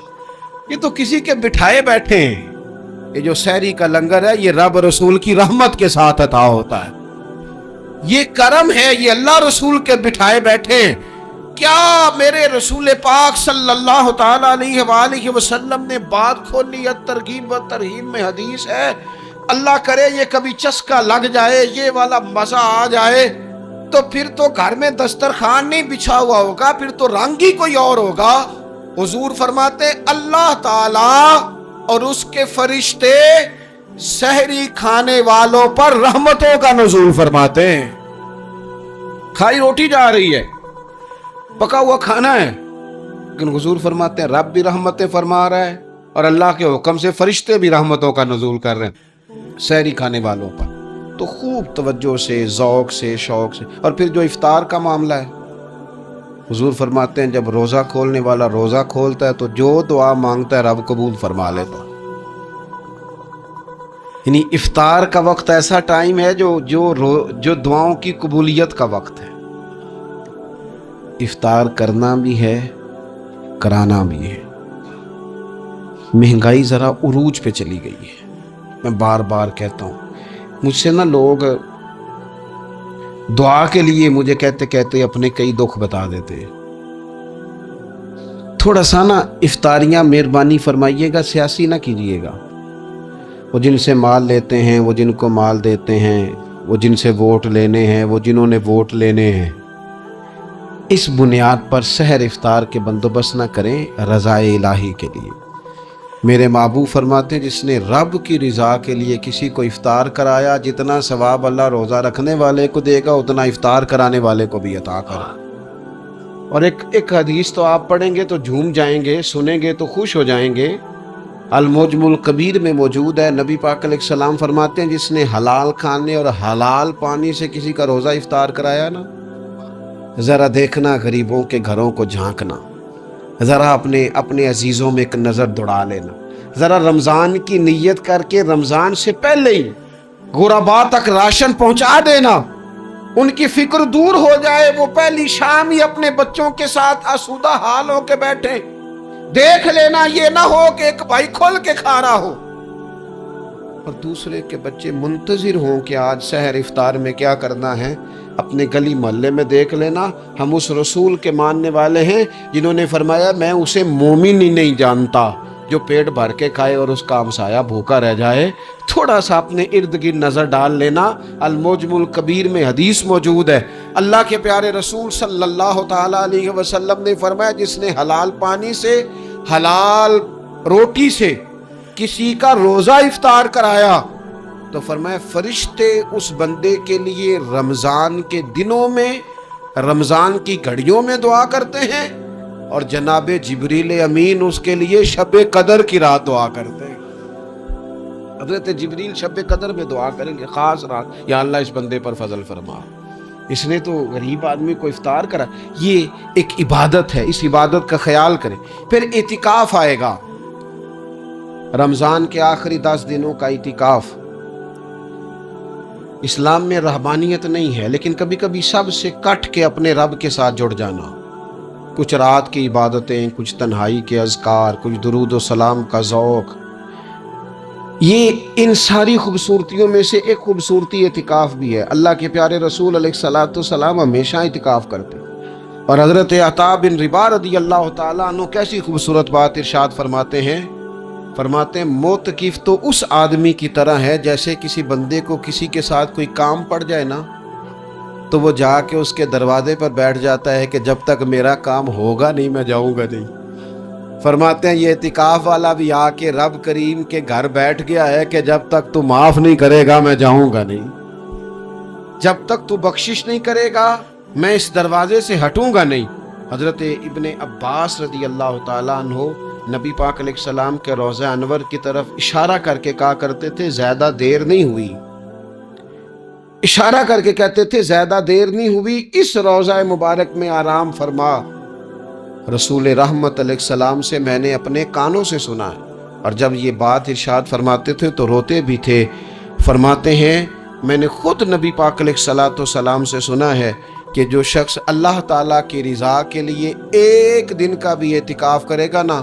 یہ تو کسی کے بٹھائے بیٹھے ہیں. یہ جو سحری کا لنگر ہے یہ رب رسول کی رحمت کے ساتھ عطا ہوتا ہے, یہ کرم ہے, یہ اللہ رسول کے بٹھائے بیٹھے ہیں. کیا میرے رسول پاک صلی اللہ تعالی علیہ وآلہ وسلم نے بات کھولی ہے, ترغیب و ترہیب میں حدیث ہے, اللہ کرے یہ کبھی چسکا لگ جائے, یہ والا مزہ آ جائے تو پھر تو گھر میں دسترخوان نہیں بچھا ہوا ہوگا, پھر تو رنگ ہی کوئی اور ہوگا. حضور فرماتے اللہ تعالی اور اس کے فرشتے سحری کھانے والوں پر رحمتوں کا نزول فرماتے ہیں. کھائی روٹی جا رہی ہے, پکا ہوا کھانا ہے, لیکن حضور فرماتے ہیں رب بھی رحمتیں فرما رہا ہے اور اللہ کے حکم سے فرشتے بھی رحمتوں کا نزول کر رہے ہیں سحری کھانے والوں پر. تو خوب توجہ سے, ذوق سے, شوق سے. اور پھر جو افطار کا معاملہ ہے, حضور فرماتے ہیں جب روزہ کھولنے والا روزہ کھولتا ہے تو جو دعا مانگتا ہے رب قبول فرما لیتا. یعنی افطار کا وقت ایسا ٹائم ہے جو دعاؤں کی قبولیت کا وقت ہے. افطار کرنا بھی ہے, کرانا بھی ہے. مہنگائی ذرا عروج پہ چلی گئی ہے, میں بار بار کہتا ہوں. مجھ سے نا لوگ دعا کے لیے مجھے کہتے کہتے اپنے کئی دکھ بتا دیتے ہیں. تھوڑا سا نا افطاریاں مہربانی فرمائیے گا سیاسی نہ کیجیے گا. وہ جن سے مال لیتے ہیں, وہ جن کو مال دیتے ہیں, وہ جن سے ووٹ لینے ہیں, وہ جنہوں نے ووٹ لینے ہیں, اس بنیاد پر سحر افطار کے بندوبست نہ کریں رضائے الہی کے لیے. میرے محبوب فرماتے ہیں جس نے رب کی رضا کے لیے کسی کو افطار کرایا, جتنا ثواب اللہ روزہ رکھنے والے کو دے گا اتنا افطار کرانے والے کو بھی عطا کرے. اور ایک حدیث تو آپ پڑھیں گے تو جھوم جائیں گے, سنیں گے تو خوش ہو جائیں گے. المعجم الکبیر میں موجود ہے. نبی پاک علیہ السلام فرماتے ہیں جس نے حلال کھانے اور حلال پانی سے کسی کا روزہ افطار کرایا نا, ذرا دیکھنا غریبوں کے گھروں کو جھانکنا, ذرا اپنے عزیزوں میں ایک نظر دوڑا لینا, ذرا رمضان کی نیت کر کے رمضان سے پہلے ہی غرباء تک راشن پہنچا دینا. ان کی فکر دور ہو جائے، وہ پہلی شام ہی اپنے بچوں کے ساتھ آسودہ حال ہو کے بیٹھے۔ دیکھ لینا یہ نہ ہو کہ ایک بھائی کھول کے کھا رہا ہو اور دوسرے کے بچے منتظر ہوں کہ آج سحر افطار میں کیا کرنا ہے۔ اپنے گلی محلے میں دیکھ لینا، ہم اس رسول کے ماننے والے ہیں جنہوں نے فرمایا میں اسے مومن ہی نہیں جانتا جو پیٹ بھر کے کھائے اور اس کا ہمسایہ بھوکا رہ جائے۔ تھوڑا سا اپنے ارد گرد نظر ڈال لینا۔ المعجم الکبیر میں حدیث موجود ہے، اللہ کے پیارے رسول صلی اللہ تعالی علیہ وسلم نے فرمایا جس نے حلال پانی سے، حلال روٹی سے کسی کا روزہ افطار کرایا تو فرمایا فرشتے اس بندے کے لیے رمضان کے دنوں میں، رمضان کی گھڑیوں میں دعا کرتے ہیں، اور جناب جبریل امین اس کے لیے شب قدر کی رات دعا کرتے ہیں۔ حضرت جبریل شب قدر میں دعا کریں گے، خاص رات، یا اللہ اس بندے پر فضل فرما، اس نے تو غریب آدمی کو افطار کرا۔ یہ ایک عبادت ہے، اس عبادت کا خیال کریں۔ پھر اعتکاف آئے گا، رمضان کے آخری 10 دنوں کا اعتکاف۔ اسلام میں رہبانیت نہیں ہے، لیکن کبھی کبھی سب سے کٹ کے اپنے رب کے ساتھ جڑ جانا، کچھ رات کی عبادتیں، کچھ تنہائی کے اذکار، کچھ درود و سلام کا ذوق، یہ ان ساری خوبصورتیوں میں سے ایک خوبصورتی اعتکاف بھی ہے۔ اللہ کے پیارے رسول علیہ الصلوۃ والسلام ہمیشہ اعتکاف کرتے، اور حضرت عطا بن رباح رضی اللہ تعالیٰ عنہ کیسی خوبصورت بات ارشاد فرماتے ہیں، معتکف تو اس آدمی کی طرح ہے جیسے کسی بندے کو کسی کے ساتھ کوئی کام پڑ جائے نا تو وہ جا کے اس کے دروازے پر بیٹھ جاتا ہے کہ جب تک میرا کام ہوگا نہیں میں جاؤں گا نہیں۔ فرماتے ہیں یہ اعتکاف والا بھی آ کے رب کریم کے گھر بیٹھ گیا ہے کہ جب تک تو معاف نہیں کرے گا میں جاؤں گا نہیں، جب تک تو بخشش نہیں کرے گا میں اس دروازے سے ہٹوں گا نہیں۔ حضرت ابن عباس رضی اللہ تعالیٰ عنہ نبی پاک علیہ السلام کے روضہ انور کی طرف اشارہ کر کے کہا کرتے تھے زیادہ دیر نہیں ہوئی، اشارہ کر کے کہتے تھے زیادہ دیر نہیں ہوئی، اس روضہ مبارک میں آرام فرما۔ رسول رحمت علیہ السلام سے میں نے اپنے کانوں سے سنا ہے، اور جب یہ بات ارشاد فرماتے تھے تو روتے بھی تھے۔ فرماتے ہیں میں نے خود نبی پاک علیہ السلام سے سنا ہے کہ جو شخص اللہ تعالیٰ کی رضا کے لیے ایک دن کا بھی اعتکاف کرے گا نا،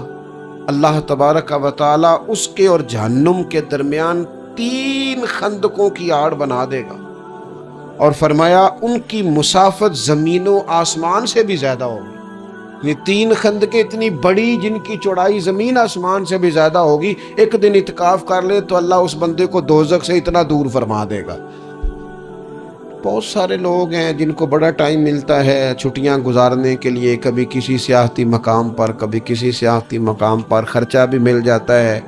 اللہ تبارک و تعالیٰ اس کے اور جہنم کے درمیان 3 خندقوں کی آڑ بنا دے گا، اور فرمایا ان کی مسافت زمین و آسمان سے بھی زیادہ ہوگی۔ یہ 3 خندقیں اتنی بڑی جن کی چوڑائی زمین آسمان سے بھی زیادہ ہوگی، ایک دن اعتکاف کر لے تو اللہ اس بندے کو دوزخ سے اتنا دور فرما دے گا۔ بہت سارے لوگ ہیں جن کو بڑا ٹائم ملتا ہے چھٹیاں گزارنے کے لیے، کبھی کسی سیاحتی مقام پر، کبھی کسی سیاحتی مقام پر، خرچہ بھی مل جاتا ہے،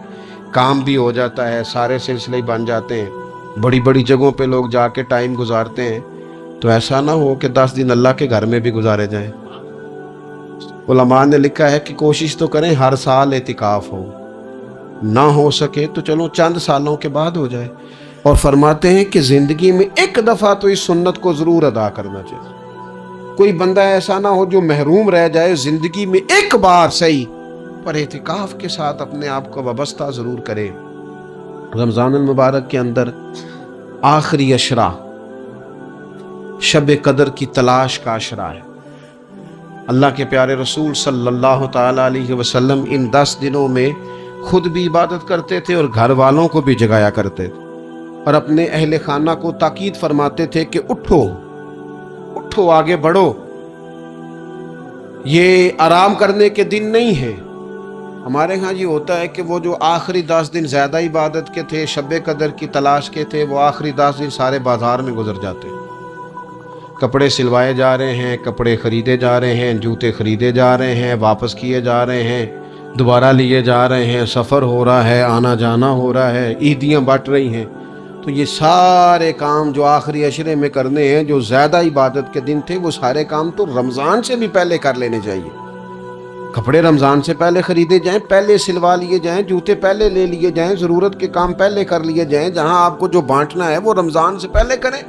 کام بھی ہو جاتا ہے، سارے سلسلے بن جاتے ہیں، بڑی بڑی جگہوں پہ لوگ جا کے ٹائم گزارتے ہیں۔ تو ایسا نہ ہو کہ 10 دن اللہ کے گھر میں بھی گزارے جائیں۔ علماء نے لکھا ہے کہ کوشش تو کریں ہر سال اعتکاف ہو، نہ ہو سکے تو چلو چند سالوں کے بعد ہو جائے، اور فرماتے ہیں کہ زندگی میں ایک دفعہ تو اس سنت کو ضرور ادا کرنا چاہیے۔ کوئی بندہ ایسا نہ ہو جو محروم رہ جائے، زندگی میں ایک بار صحیح پر اعتکاف کے ساتھ اپنے آپ کو وابستہ ضرور کرے۔ رمضان المبارک کے اندر آخری عشرہ شب قدر کی تلاش کا عشرہ ہے۔ اللہ کے پیارے رسول صلی اللہ تعالی علیہ وسلم ان 10 دنوں میں خود بھی عبادت کرتے تھے اور گھر والوں کو بھی جگایا کرتے تھے، اور اپنے اہل خانہ کو تاکید فرماتے تھے کہ اٹھو اٹھو، آگے بڑھو، یہ آرام کرنے کے دن نہیں ہیں۔ ہمارے ہاں یہ ہوتا ہے کہ وہ جو آخری 10 دن زیادہ عبادت کے تھے، شب قدر کی تلاش کے تھے، وہ آخری 10 دن سارے بازار میں گزر جاتے ہیں، کپڑے سلوائے جا رہے ہیں، کپڑے خریدے جا رہے ہیں، جوتے خریدے جا رہے ہیں، واپس کیے جا رہے ہیں، دوبارہ لیے جا رہے ہیں، سفر ہو رہا ہے، آنا جانا ہو رہا ہے، عیدیاں بٹ رہی ہیں۔ تو یہ سارے کام جو آخری عشرے میں کرنے ہیں، جو زیادہ عبادت کے دن تھے، وہ سارے کام تو رمضان سے بھی پہلے کر لینے چاہیے۔ کپڑے رمضان سے پہلے خریدے جائیں، پہلے سلوا لیے جائیں، جوتے پہلے لے لیے جائیں، ضرورت کے کام پہلے کر لیے جائیں، جہاں آپ کو جو بانٹنا ہے وہ رمضان سے پہلے کریں۔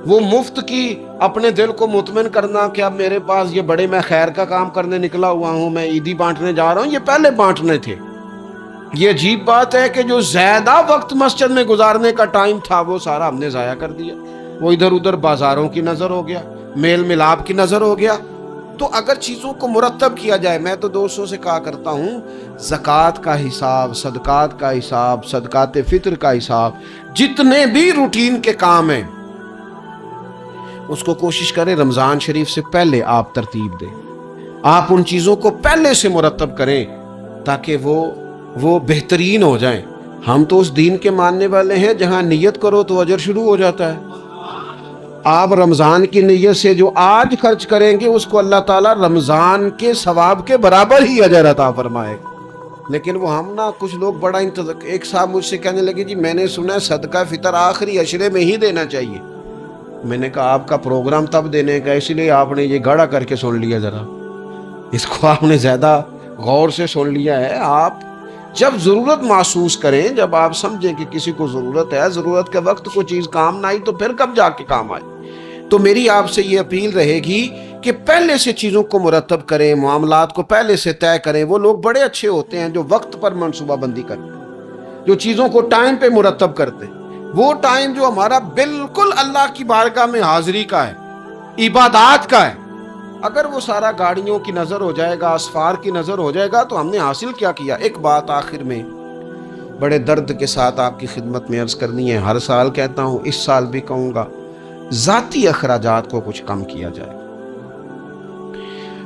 وہ مفت کی اپنے دل کو مطمئن کرنا کہ اب میرے پاس یہ بڑے میں خیر کا کام کرنے نکلا ہوا ہوں، میں عیدی بانٹنے جا رہا ہوں، یہ پہلے بانٹنے تھے۔ یہ عجیب بات ہے کہ جو زیادہ وقت مسجد میں گزارنے کا ٹائم تھا وہ سارا ہم نے ضائع کر دیا۔ وہ ادھر ادھر بازاروں کی نظر ہو گیا، میل ملاپ کی نظر ہو گیا۔ تو اگر چیزوں کو مرتب کیا جائے، میں تو دوستوں سے کہا کرتا ہوں، زکوٰۃ کا حساب، صدقات کا حساب، صدقات فطر کا حساب، جتنے بھی روٹین کے کام ہیں اس کو کوشش کریں رمضان شریف سے پہلے آپ ترتیب دیں، آپ ان چیزوں کو پہلے سے مرتب کریں تاکہ وہ بہترین ہو جائیں۔ ہم تو اس دین کے ماننے والے ہیں جہاں نیت کرو تو اجر شروع ہو جاتا ہے۔ آپ رمضان کی نیت سے جو آج خرچ کریں گے اس کو اللہ تعالیٰ رمضان کے ثواب کے برابر ہی اجر عطا فرمائے گا۔ لیکن وہ ہم نا کچھ لوگ بڑا ایک صاحب مجھ سے کہنے لگے جی میں نے سنا ہے صدقہ فطر آخری عشرے میں ہی دینا چاہیے۔ میں نے کہا آپ کا پروگرام تب دینے کا، اس لیے آپ نے یہ گاڑا کر کے سن لیا، ذرا اس کو آپ نے زیادہ غور سے سن لیا ہے۔ آپ جب ضرورت محسوس کریں، جب آپ سمجھیں کہ کسی کو ضرورت ہے، ضرورت کے وقت کوئی چیز کام نہ آئی تو پھر کب جا کے کام آئے۔ تو میری آپ سے یہ اپیل رہے گی کہ پہلے سے چیزوں کو مرتب کریں، معاملات کو پہلے سے طے کریں۔ وہ لوگ بڑے اچھے ہوتے ہیں جو وقت پر منصوبہ بندی کرتے ہیں، جو چیزوں کو ٹائم پہ مرتب کرتے ہیں۔ وہ ٹائم جو ہمارا بالکل اللہ کی بارگاہ میں حاضری کا ہے، عبادات کا ہے، اگر وہ سارا گاڑیوں کی نظر ہو جائے گا، اسفار کی نظر ہو جائے گا تو ہم نے حاصل کیا کیا؟ ایک بات آخر میں بڑے درد کے ساتھ آپ کی خدمت میں عرض کرنی ہے، ہر سال کہتا ہوں، اس سال بھی کہوں گا، ذاتی اخراجات کو کچھ کم کیا جائے۔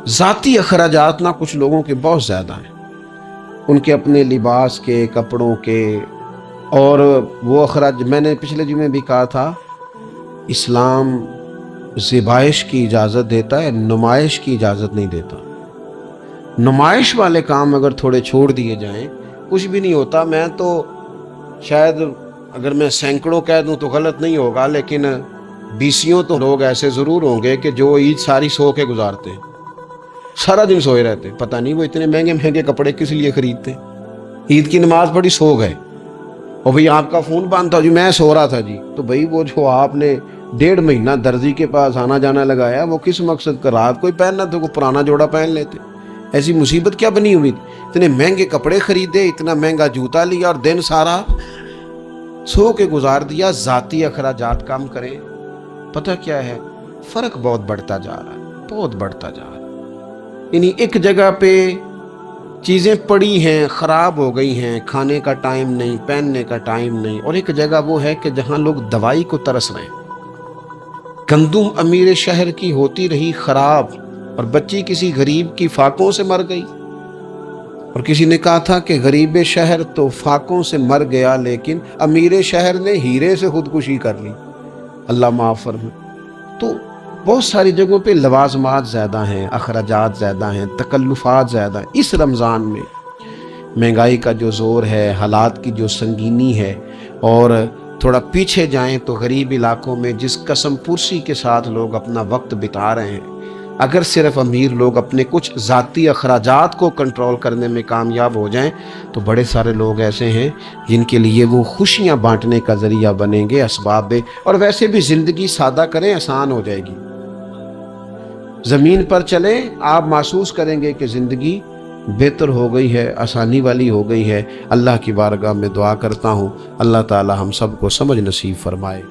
ذاتی اخراجات نہ کچھ لوگوں کے بہت زیادہ ہیں، ان کے اپنے لباس کے، کپڑوں کے، اور وہ اخراج میں نے پچھلے جمعے بھی کہا تھا، اسلام ذبائش کی اجازت دیتا ہے، نمائش کی اجازت نہیں دیتا۔ نمائش والے کام اگر تھوڑے چھوڑ دیے جائیں کچھ بھی نہیں ہوتا۔ میں تو شاید اگر میں سینکڑوں کہہ دوں تو غلط نہیں ہوگا، لیکن بیسیوں تو لوگ ایسے ضرور ہوں گے کہ جو عید ساری سو کے گزارتے ہیں، سارا دن سوئے رہتے ہیں۔ پتہ نہیں وہ اتنے مہنگے مہنگے کپڑے کس لیے خریدتے ہیں، عید کی نماز پڑھی سو گئے، اور بھئی آپ کا فون بند تھا جی میں سو رہا تھا جی، تو بھئی وہ جو آپ نے 1.5 مہینہ درزی کے پاس آنا جانا لگایا وہ کس مقصد کا؟ رات کوئی پہننا تو کوئی پرانا جوڑا پہن لیتے۔ ایسی مصیبت کیا بنی ہوئی؟ اتنے مہنگے کپڑے خریدے، اتنا مہنگا جوتا لیا اور دن سارا سو کے گزار دیا۔ ذاتی اخراجات کم کریں۔ پتہ کیا ہے، فرق بہت بڑھتا جا رہا ہے، بہت بڑھتا جا رہا ہے۔ یعنی ایک جگہ پہ چیزیں پڑی ہیں، خراب ہو گئی ہیں، کھانے کا ٹائم نہیں، پہننے کا ٹائم نہیں، اور ایک جگہ وہ ہے کہ جہاں لوگ دوائی کو ترس رہے ہیں۔ گندم امیر شہر کی ہوتی رہی خراب، اور بچی کسی غریب کی فاقوں سے مر گئی، اور کسی نے کہا تھا کہ غریب شہر تو فاقوں سے مر گیا لیکن امیر شہر نے ہیرے سے خودکشی کر لی، اللہ معاف فرمائے۔ تو بہت ساری جگہوں پہ لوازمات زیادہ ہیں، اخراجات زیادہ ہیں، تکلفات زیادہ ہیں۔ اس رمضان میں مہنگائی کا جو زور ہے، حالات کی جو سنگینی ہے، اور تھوڑا پیچھے جائیں تو غریب علاقوں میں جس قسم پرسی کے ساتھ لوگ اپنا وقت بتا رہے ہیں، اگر صرف امیر لوگ اپنے کچھ ذاتی اخراجات کو کنٹرول کرنے میں کامیاب ہو جائیں تو بڑے سارے لوگ ایسے ہیں جن کے لیے وہ خوشیاں بانٹنے کا ذریعہ بنیں گے، اسباب۔ اور ویسے بھی زندگی سادہ کریں، آسان ہو جائے گی۔ زمین پر چلیں، آپ محسوس کریں گے کہ زندگی بہتر ہو گئی ہے، آسانی والی ہو گئی ہے۔ اللہ کی بارگاہ میں دعا کرتا ہوں اللہ تعالی ہم سب کو سمجھ نصیب فرمائے۔